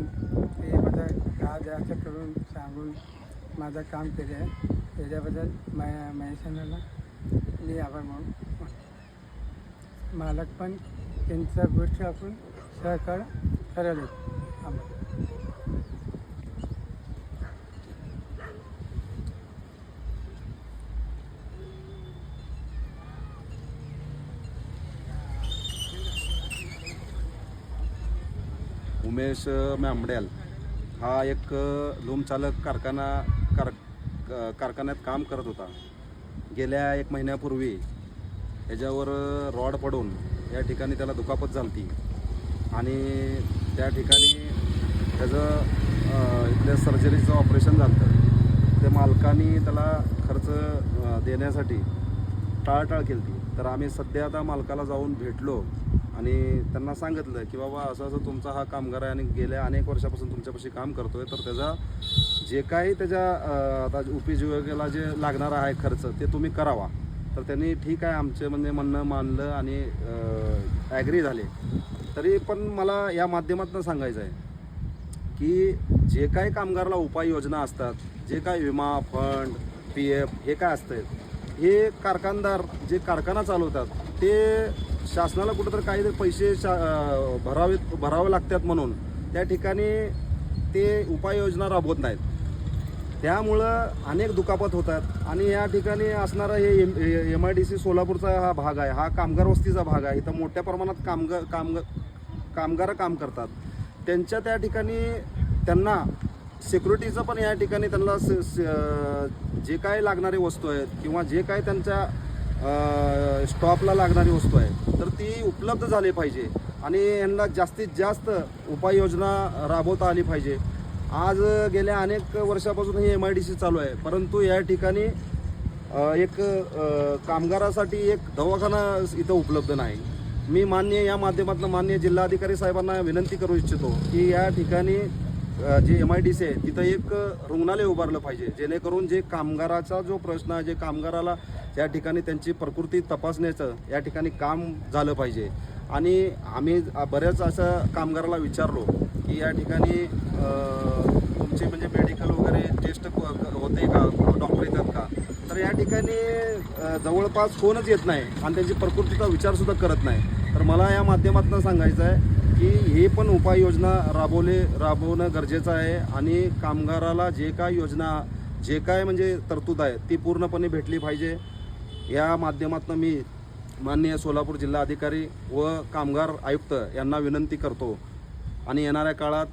येऊन हे माझं असं करून सांगून माझं काम केले आहे. त्याच्याबद्दल महेशांना मी आभार मानतो. मालक पण त्यांचा गोष्ट आपण सहकार ठरवले. आभार. उमेश म्यामड्याल हा एक लूम चालक कारखान्यात काम करत होता. गेल्या 1 महिन्यापूर्वी याच्यावर रॉड पडून या ठिकाणी त्याला दुखापत झाली आणि त्या ठिकाणी त्याचं इथल्या सर्जरीचं ऑपरेशन झालं. ते मालकाने त्याला खर्च देण्यासाठी टाळाटाळ केली. तर आम्ही सध्या आता मालकाला जाऊन भेटलो आणि त्यांना सांगितलं की बाबा असं असं तुमचा हा कामगार आहे आणि गेल्या अनेक वर्षापासून तुमच्यापाशी काम करतोय, तर त्याचा जे काही त्याच्या आता उपजीविकेला जे लागणार आहे खर्च ते तुम्ही करावा. तर त्यांनी ठीक आहे आमचे म्हणणं मानलं आणि ॲग्री झाले. तरी पण मला या माध्यमातून सांगायचं आहे की जे काही कामगाराला उपाययोजना असतात, जे काही विमा फंड PF हे काय असतं, हे कारखानदार जे कारखाना चालवतात ते शासनाला कुठंतरी काहीतरी पैसे भरावे लागतात म्हणून त्या ठिकाणी ते उपाययोजना राबवत नाहीत. त्यामुळं अनेक दुखापत होतात आणि या ठिकाणी असणारा हे MIDC सोलापूरचा हा भाग आहे, हा कामगार वस्तीचा भाग आहे. इथं मोठ्या प्रमाणात कामगार काम करतात. त्यांच्या त्या ठिकाणी त्यांना सिक्युरिटीचं पण या ठिकाणी त्यांना जे काय लागणारी वस्तू आहेत किंवा जे काय त्यांच्या स्टॉपला लागणारी वस्तू आहे तर ती उपलब्ध झाली पाहिजे आणि यांना जास्तीत जास्त उपाययोजना राबवता आली पाहिजे. आज गेल्या अनेक वर्षापासून ही MIDC चालू आहे, परंतु या ठिकाणी एक कामगारासाठी एक दवाखाना इथं उपलब्ध नाही. मी या माध्यमातून माननीय जिल्हाधिकारी साहेबांना विनंती करू इच्छितो की या ठिकाणी जे MIDC आहे तिथं एक रुग्णालय उभारलं पाहिजे, जेणेकरून जे कामगाराचा जो प्रश्न आहे, जे कामगाराला त्या ठिकाणी त्यांची प्रकृती तपासण्याचं या ठिकाणी काम झालं पाहिजे. आणि आम्ही बऱ्याच असं कामगाराला विचारलो की या ठिकाणी तुमचे म्हणजे मेडिकल वगैरे टेस्ट होते का, डॉक्टर येतात का, तर या ठिकाणी जवळपास कोणच येत नाही आणि त्यांची प्रकृतीचा विचारसुद्धा करत नाही. तर मला या माध्यमातून सांगायचं आहे की हे पण उपाययोजना राबवणं गरजेचं आहे आणि कामगाराला जे काय योजना जे काय म्हणजे तरतूद आहे ती पूर्णपणे भेटली पाहिजे. या माध्यमातून मी माननीय सोलापूर जिल्हाधिकारी व कामगार आयुक्त यांना विनंती करतो आणि येणाऱ्या काळात